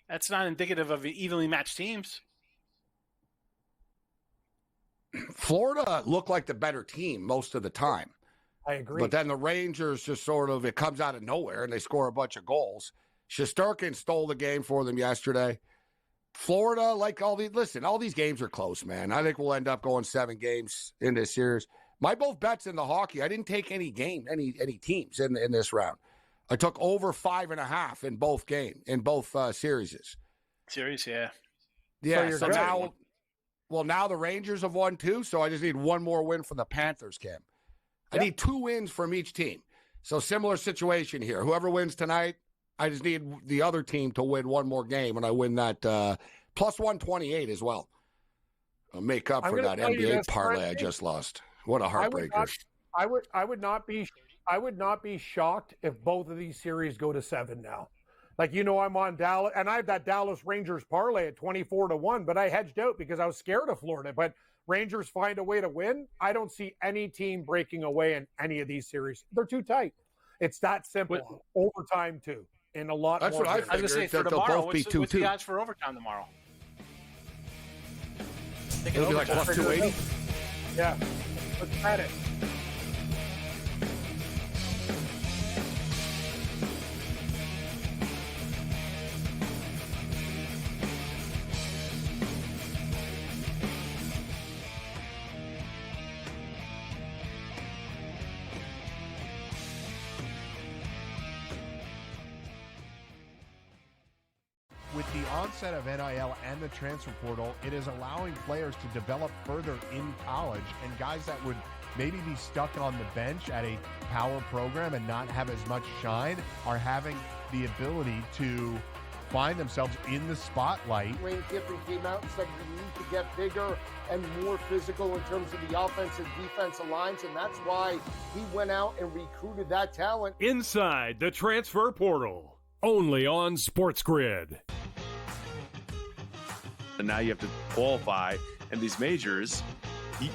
that's not indicative of evenly matched teams. Florida looked like the better team most of the time. I agree. But then the Rangers just sort of, it comes out of nowhere and they score a bunch of goals. Shesterkin stole the game for them yesterday. Florida, like all these games are close, man. I think we'll end up going 7 games in this series. My both bets in the hockey, I didn't take any teams in this round. I took over 5.5 in both series. Series, yeah. Yeah, so now the Rangers have won 2, so I just need one more win from the Panthers, Cam. I need 2 wins from each team. So similar situation here. Whoever wins tonight, I just need the other team to win one more game, and I win that plus 128 as well. I'll make up for that NBA parlay I just lost. What a heartbreaker. I would not be shocked if both of these series go to 7 now. Like, I'm on Dallas, and I have that Dallas Rangers parlay at 24-1, but I hedged out because I was scared of Florida. But Rangers find a way to win. I don't see any team breaking away in any of these series. They're too tight. It's that simple. Overtime, too. In a lot That's more. what I figured. I was going to say, for tomorrow, what's the odds for overtime tomorrow? It'll be like plus 280? Yeah. Let's bet it. With the onset of NIL and the transfer portal, it is allowing players to develop further in college, and guys that would maybe be stuck on the bench at a power program and not have as much shine are having the ability to find themselves in the spotlight. Lane Kiffin came out and said we need to get bigger and more physical in terms of the offensive defensive lines, and that's why he went out and recruited that talent. Inside the transfer portal, only on SportsGrid. And now you have to qualify, and these majors, you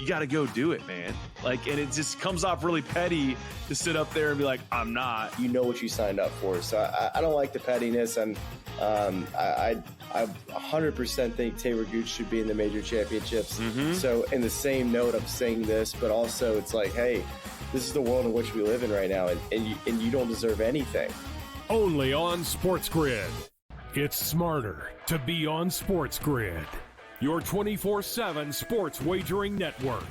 got to go do it, man. Like, and it just comes off really petty to sit up there and be like, I'm not. You know what you signed up for. So I don't like the pettiness, and I 100% think Taylor Gooch should be in the major championships. So in the same note, I'm saying this, but also it's like, hey, this is the world in which we live in right now, and you don't deserve anything. Only on SportsGrid. It's smarter to be on SportsGrid, your 24/7 sports wagering network.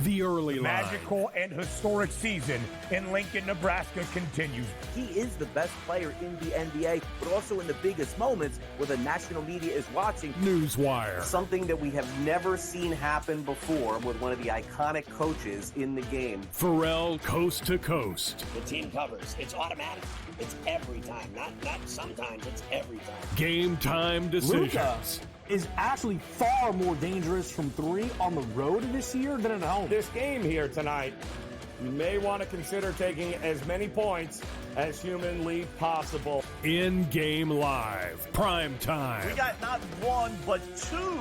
The early line. Magical and historic season in Lincoln, Nebraska continues. He is the best player in the NBA, but also in the biggest moments where the national media is watching. Newswire. Something that we have never seen happen before with one of the iconic coaches in the game. Pharrell Coast to Coast. The team covers. It's automatic. It's every time. Not sometimes. It's every time. Game time decisions. Luka is actually far more dangerous from 3 on the road this year than at home. This game here tonight, you may want to consider taking as many points as humanly possible. In-game live. Prime time. We got not 1, but 2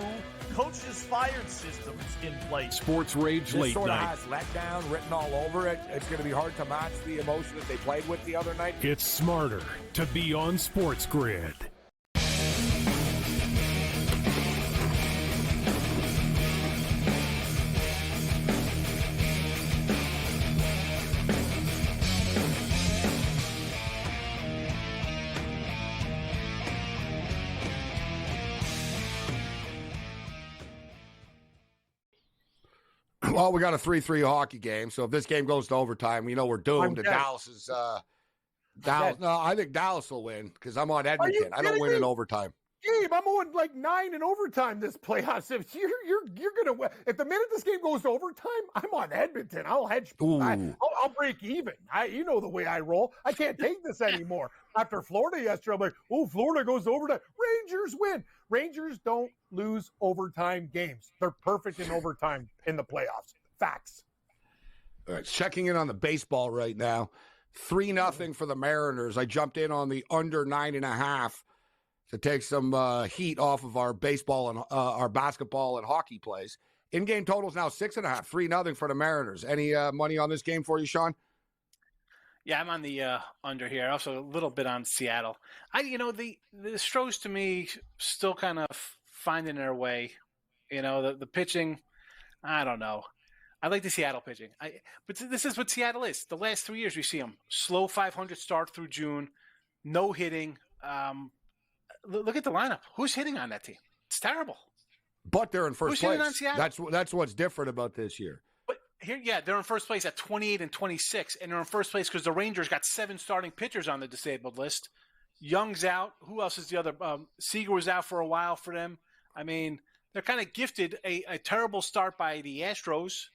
coaches fired systems in place. SportsRage late sort of night. has letdown written all over it. It's going to be hard to match the emotion that they played with the other night. It's smarter to be on SportsGrid. Well, we got a 3-3 hockey game, so if this game goes to overtime, we're doomed. Dallas is Dallas. No, I think Dallas will win because I'm on Edmonton. I don't win in overtime. Gabe, I'm on like 9 in overtime this playoffs. If you're gonna win, if the minute this game goes to overtime, I'm on Edmonton. I'll hedge. I'll break even. You know the way I roll. I can't take this anymore. After Florida yesterday, I'm like, Florida goes to overtime. Rangers win. Rangers don't lose overtime games. They're perfect in overtime in the playoffs. Facts. All right, checking in on the baseball right now. 3-0 for the Mariners. I jumped in on the under 9.5. to take some heat off of our baseball and our basketball and hockey plays. In-game total is now 6.5, 3-0 for the Mariners. Any money on this game for you, Sean? Yeah, I'm on the under here. Also, a little bit on Seattle. The Stros to me still kind of finding their way. The pitching, I don't know. I like the Seattle pitching. But this is what Seattle is. The last 3 years we see them slow 500 start through June, no hitting. Look at the lineup. Who's hitting on that team? It's terrible. But they're in first Who's hitting place. on Seattle? That's what's different about this year. But here, they're in first place at 28 and 26, and they're in first place because the Rangers got 7 starting pitchers on the disabled list. Young's out. Who else is the other? Seager was out for a while for them. I mean, they're kind of gifted a terrible start by the Astros.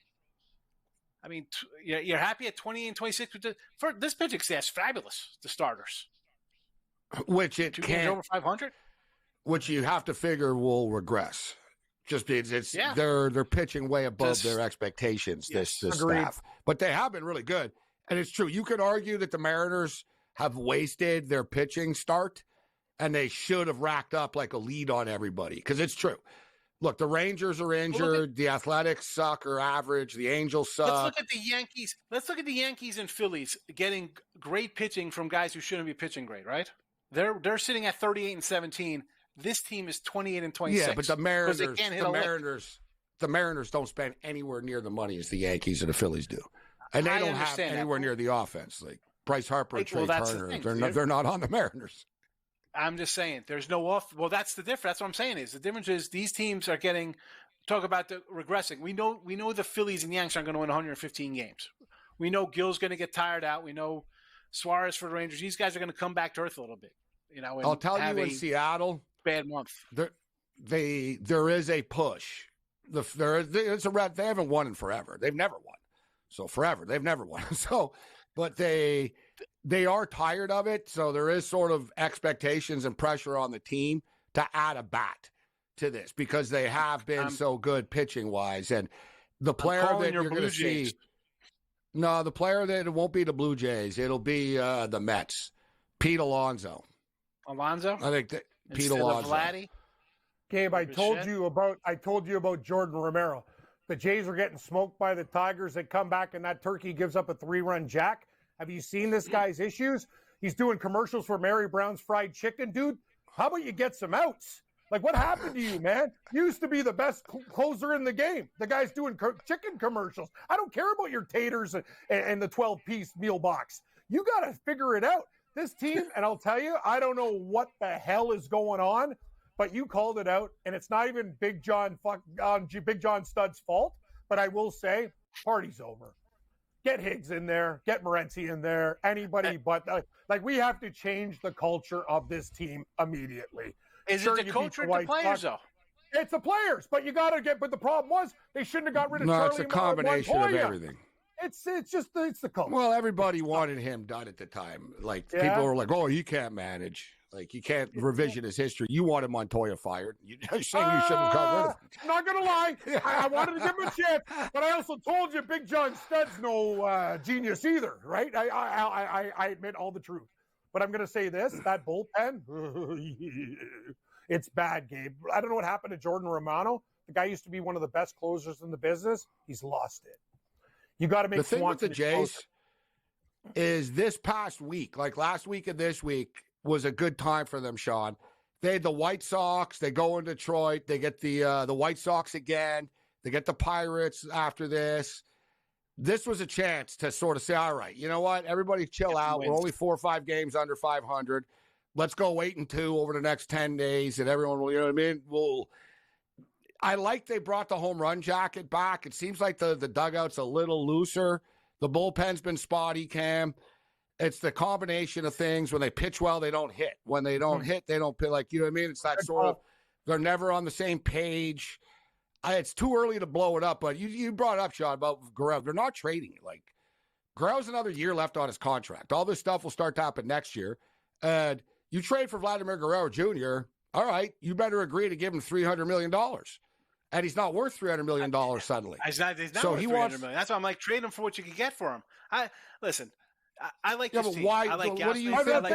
I mean, you're happy at 28 and 26 for this pitching staff's fabulous. The starters, which it 2 games over 500, which you have to figure will regress. Just because they're pitching way above their expectations. This staff, but they have been really good, and it's true. You could argue that the Mariners have wasted their pitching start, and they should have racked up like a lead on everybody because it's true. Look, the Rangers are injured. The Athletics suck or average. The Angels suck. Let's look at the Yankees. Let's look at the Yankees and Phillies getting great pitching from guys who shouldn't be pitching great, right? They're sitting at 38 and 17. This team is 28 and 26. Yeah, but the Mariners don't spend anywhere near the money as the Yankees and the Phillies do, and they don't have anywhere near the offense. Like Bryce Harper and Trey Turner, they're not on the Mariners. I'm just saying there's no off. Well, that's the difference. That's what I'm saying is the difference is these teams are getting. Talk about the regressing. We know the Phillies and Yankees aren't going to win 115 games. We know Gill's going to get tired out. We know Suarez for the Rangers. These guys are going to come back to earth a little bit. I'll tell you, in Seattle, bad month. There is a push. They haven't won in forever. They've never won. So forever they've never won. So, but they are tired of it. So there is sort of expectations and pressure on the team to add a bat to this because they have been so good pitching wise. And the player that you're going to see, no, the player that it won't be the Blue Jays. It'll be the Mets. Pete Alonso. Alonso? I think that Pete Alonso. Gabe, I told you about Jordan Romero. The Jays are getting smoked by the Tigers. They come back and that turkey gives up a 3-run jack. Have you seen this guy's issues? He's doing commercials for Mary Brown's Fried Chicken, dude. How about you get some outs? Like, what happened to you, man? You used to be the best closer in the game. The guy's doing chicken commercials. I don't care about your taters and the 12-piece meal box. You got to figure it out. This team, and I'll tell you, I don't know what the hell is going on, but you called it out, and it's not even Big John Stud's fault, but I will say, party's over. Get Higgs in there, get Morency in there, anybody but, we have to change the culture of this team immediately. Is it the coach or the players, though? It's the players, but you got to but the problem was, they shouldn't have got rid of Charlie. No, it's a combination of everything. It's the coach. Well, everybody wanted him done at the time. People were like, "Oh, he can't manage. Like, you can't revision his history." You wanted Montoya fired. You're saying you shouldn't have got rid of him. I'm not gonna lie. I wanted to give him a chance, but I also told you, Big John Stud's no genius either, right? I admit all the truth, but I'm gonna say this: that bullpen, it's bad, Gabe. I don't know what happened to Jordan Romano. The guy used to be one of the best closers in the business. He's lost it. You got to make the thing with the Jays is this past week, like last week and this week, was a good time for them, Sean. They had the White Sox. They go in Detroit. They get the White Sox again. They get the Pirates after this. This was a chance to sort of say, all right, you know what? Everybody chill out. We're only 4 or 5 games under 500. Let's go 8-2 over the next 10 days, and everyone will, you know what I mean? I like they brought the home run jacket back. It seems like the dugout's a little looser. The bullpen's been spotty, Cam. It's the combination of things. When they pitch well, they don't hit. When they don't hit, they don't pitch. Like, you know what I mean? It's that sort of, they're never on the same page. It's too early to blow it up, but you brought it up, Sean, about Guerrero. They're not trading it. Like, Guerrero's another year left on his contract. All this stuff will start to happen next year. And you trade for Vladimir Guerrero Jr., all right, you better agree to give him $300 million. And he's not worth $300 million suddenly. He's not worth $300 million. That's why I'm like, trade him for what you can get for him. I like Yeah, this but team. why? I like what do you Gausman. think? I like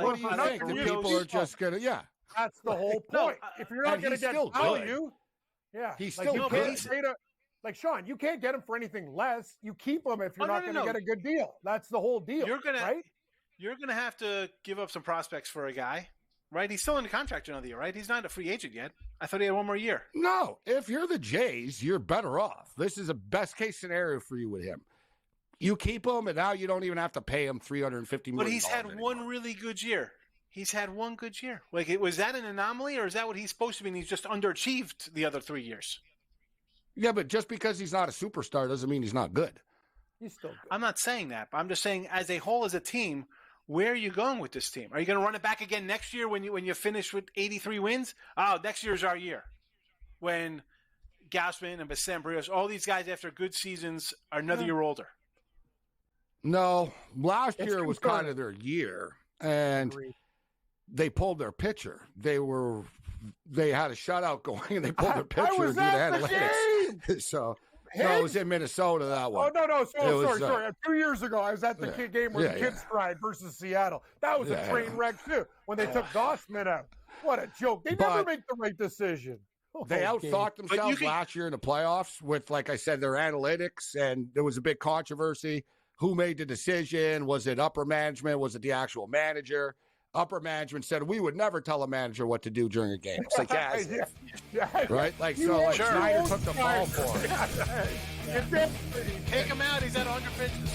What do you think? The people are just gonna, yeah. That's the whole point. If you're not going to get value, he's like still you good. can't say to, like Sean, you can't get him for anything less. You keep him if you're not going to get a good deal. That's the whole deal. You're gonna have to give up some prospects for a guy, right? He's still in the contract another year, right? He's not a free agent yet. I thought he had one more year. No, if you're the Jays, you're better off. This is a best case scenario for you with him. You keep him, and now you don't even have to pay him $350 million. But he's had one really good year. He's had one good year. Like, was that an anomaly, or is that what he's supposed to be? And he's just underachieved the other 3 years. Yeah, but just because he's not a superstar doesn't mean he's not good. He's still good. I'm not saying that, but I'm just saying, as a whole, as a team, where are you going with this team? Are you going to run it back again next year when you finish with 83 wins? Oh, next year's our year. When Gausman and Bassam-Brios, all these guys after good seasons are another year older. No, last year was kind of their year, and they pulled their pitcher. They had a shutout going, and they pulled their pitcher due to analytics. So, no, it was in Minnesota, that one. Oh, no. Sorry. 2 years ago, I was at the game where the kids tried versus Seattle. That was a train wreck, too, when they took Gausman out. What a joke. They never make the right decision. They outthought themselves last year in the playoffs with, like I said, their analytics, and there was a big controversy. Who made the decision? Was it upper management? Was it the actual manager? Upper management said, we would never tell a manager what to do during a game. It's like, right? Like, so like Snyder took the fall for it. Take him out. He's at 100 pitches.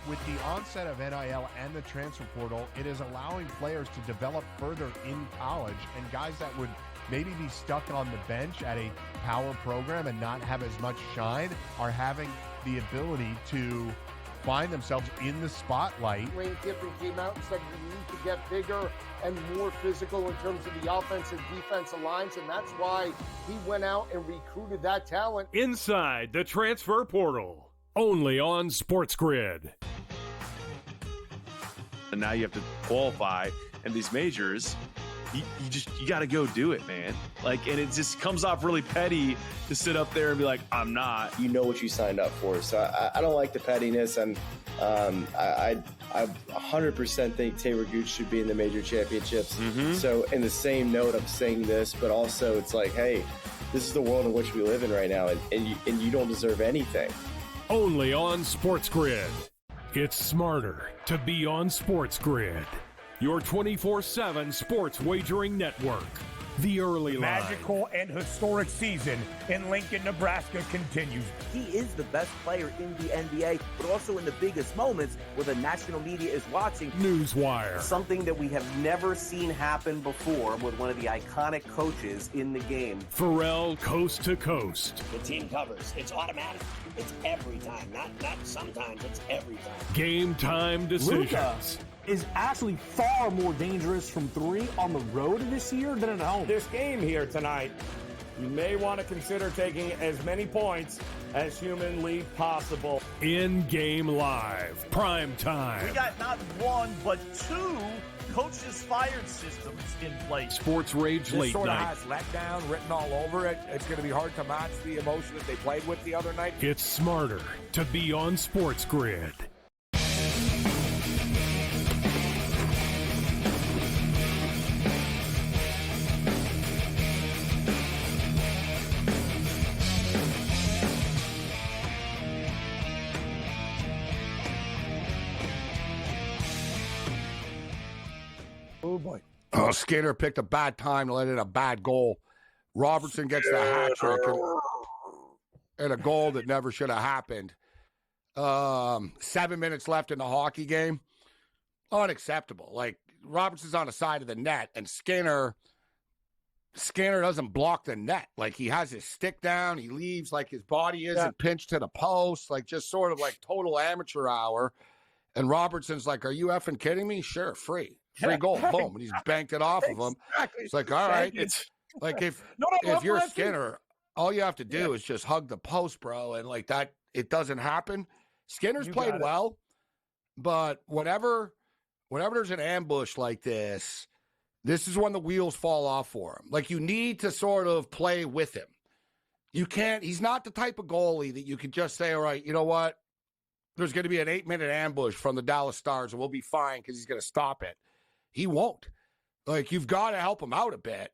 With the onset of NIL and the transfer portal, it is allowing players to develop further in college, and guys that would maybe be stuck on the bench at a power program and not have as much shine are having the ability to find themselves in the spotlight. Lane Kiffin came out and said we need to get bigger and more physical in terms of the offense and defensive lines, and that's why he went out and recruited that talent. Inside the transfer portal, only on SportsGrid. And now you have to qualify, and these majors, you got to go do it, man. Like, and it just comes off really petty to sit up there and be like, I'm not. You know what you signed up for. So I don't like the pettiness, and I 100% think Taylor Gooch should be in the major championships. So in the same note, I'm saying this, but also it's like, hey, this is the world in which we live in right now, and you don't deserve anything. Only on SportsGrid. It's smarter to be on SportsGrid. Your 24/7 sports wagering network. The early line. Magical and historic season in Lincoln, Nebraska continues. He is the best player in the NBA, but also in the biggest moments where the national media is watching. Newswire. Something that we have never seen happen before with one of the iconic coaches in the game. Pharrell, coast to coast. The team covers. It's automatic. It's every time. Not sometimes. It's every time. Game time decisions. Luka is actually far more dangerous from three on the road this year than at home. This game here tonight, you may want to consider taking as many points as humanly possible. In-game live. Prime time. We got not one, but two coaches fired systems in place. SportsRage This late sort of night. has letdown written all over it. It's going to be hard to match the emotion that they played with the other night. It's smarter to be on SportsGrid. Oh, boy. Oh, Skinner picked a bad time to let in a bad goal. Robertson gets the hat trick and a goal that never should have happened. 7 minutes left in the hockey game. Unacceptable. Like, Robertson's on the side of the net, and Skinner doesn't block the net. Like, he has his stick down. He leaves like his body isn't pinched to the post. Like, just sort of like total amateur hour. And Robertson's like, are you effing kidding me? Sure, free goal. Boom. And he's banked it off of him. It's like, all right. It's like if you're Skinner, All you have to do is just hug the post, bro, and like that, it doesn't happen. Skinner's played well, but whenever there's an ambush like this is when the wheels fall off for him. Like, you need to sort of play with him. You can't. He's not the type of goalie that you can just say, all right, you know what? There's going to be an 8-minute ambush from the Dallas Stars, and we'll be fine because he's going to stop it. He won't. Like, you've got to help him out a bit.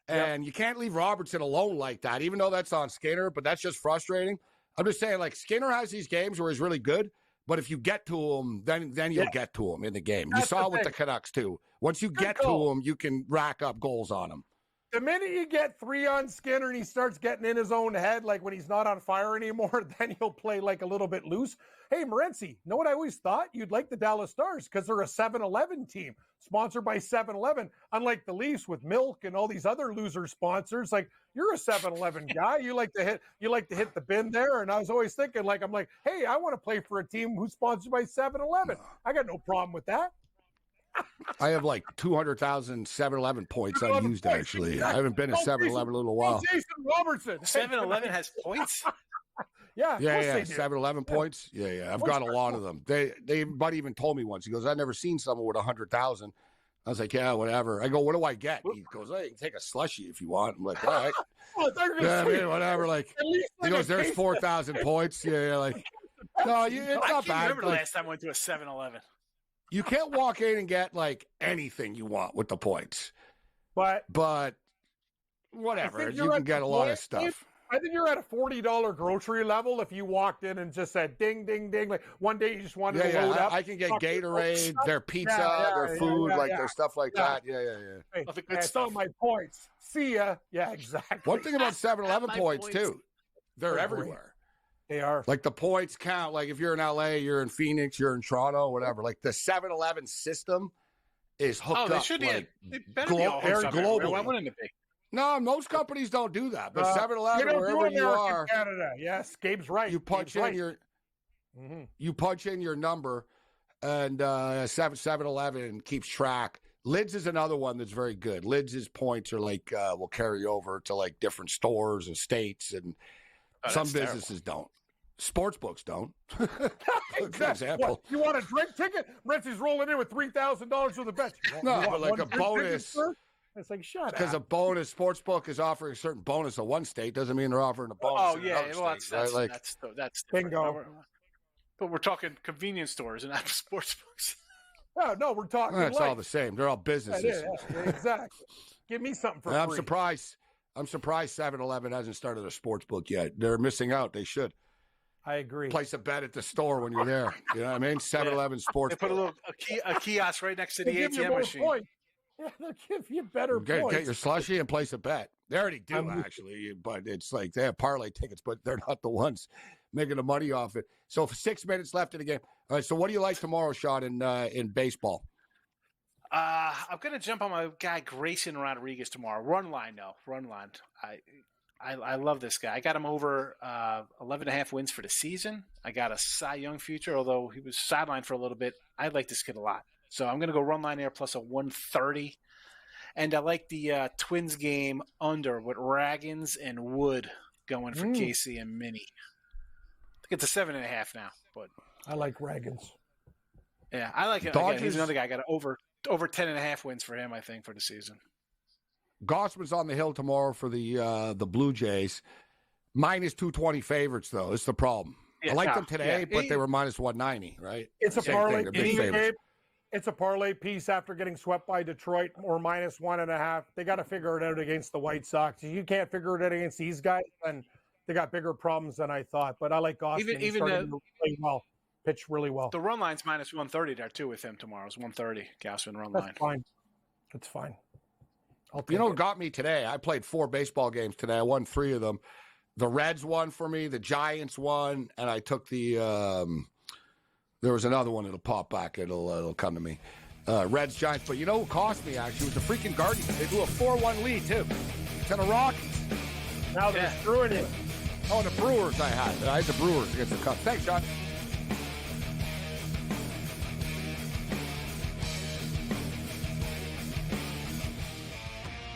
And you can't leave Robertson alone like that, even though that's on Skinner, but that's just frustrating. I'm just saying, like, Skinner has these games where he's really good, but if you get to him, then you'll get to him in the game. You saw it with the Canucks, too. Once you get to him, you can rack up goals on him. The minute you get 3 on Skinner and he starts getting in his own head, like when he's not on fire anymore, then he'll play like a little bit loose. Hey, Morency, know what I always thought? You'd like the Dallas Stars because they're a 7-Eleven team sponsored by 7-Eleven. Unlike the Leafs with milk and all these other loser sponsors, like you're a 7-Eleven guy. You like to hit the bin there. And I was always thinking, like, I'm like, hey, I want to play for a team who's sponsored by 7-Eleven. I got no problem with that. I have like 200,000 7-Eleven points unused, actually. I haven't been to 7-Eleven in a little while. Jason Robertson. 7-Eleven has points? Yeah, 7-Eleven points. Yeah. I've got a lot of them. Buddy even told me once. He goes, I've never seen someone with 100,000. I was like, yeah, whatever. I go, what do I get? He goes, hey, you can take a slushie if you want. I'm like, all right. Whatever. Like, he goes, there's 4,000 points. Yeah, like, no, it's not bad. I can't remember the last time I went to a 7-Eleven. You can't walk in and get like anything you want with the points, but whatever, you can get a lot of stuff. I think you're at a $40 grocery level if you walked in and just said ding, ding, ding. Like one day you just wanted to load up. I can get Gatorade, their pizza, their food, their stuff like that. Yeah. Hey, that's all my points. See ya. Yeah, exactly. One thing about 7-Eleven points too, they're everywhere. They are. Like the points count. Like if you're in LA, you're in Phoenix, you're in Toronto, whatever. Like the 7-Eleven system is hooked up. They better be all hooked up globally. Why wouldn't it be? No, most companies don't do that. But 7-Eleven, wherever you are, Canada. Yes, Gabe's right. You punch you punch in your number, and 7-Eleven keeps track. Lids is another one that's very good. Lids' points are like will carry over to like different stores and states, and some businesses don't. Sportsbooks don't. Good example. What, you want a drink ticket? Renty's rolling in with $3,000 worth of bets. No, but like a bonus. Ticket, it's like, shut up. Because a bonus, sportsbook is offering a certain bonus in one state doesn't mean they're offering a bonus in another state. Right? That's bingo. But we're talking convenience stores and not sportsbooks. No, we're talking. It's all the same. They're all businesses. Yeah, exactly. Give me something for free. I'm surprised 7-Eleven hasn't started a sportsbook yet. They're missing out. They should. I agree. Place a bet at the store when you're there. You know what I mean? 7-Eleven sportsbook. They put a kiosk right next to the ATM machine. Points. Yeah, they'll give you better points. Get your slushie and place a bet. They already do, actually, but it's like they have parlay tickets, but they're not the ones making the money off it. So for 6 minutes left in the game. All right, so what do you like tomorrow, Sean, in baseball? I'm going to jump on my guy Grayson Rodriguez tomorrow. Run line. I love this guy. I got him over 11.5 wins for the season. I got a Cy Young future, although he was sidelined for a little bit. I like this kid a lot. So I'm going to go run line there plus a 130. And I like the Twins game under with Raggins and Wood going for Casey and Minnie. I think it's a 7.5 now. But I like Raggins. Yeah, I like it. Again, he's another guy. I got over 10.5 wins for him, I think, for the season. Gossman's on the hill tomorrow for the Blue Jays. Minus 220 favorites, though. It's the problem. I like them today, but they were minus 190, right? It's a parlay piece. It's a parlay piece after getting swept by Detroit or minus 1.5. They got to figure it out against the White Sox. If you can't figure it out against these guys, then they got bigger problems than I thought. But I like Gossman. He's starting to play well. Pitch really well. The run line's minus 130 there, too, with him tomorrow. It's 130, Gausman run line. That's fine. You know what got me today? I played 4 baseball games today. I won 3 of them. The Reds won for me. The Giants won. And I took the there was another one that'll pop back. It'll come to me. Reds, Giants. But you know who cost me, actually? It was the freaking Guardians. They blew a 4-1 lead, too. To the Rockies. Now they're screwing it. Oh, the Brewers I had the Brewers against the Cubs. Thanks, John.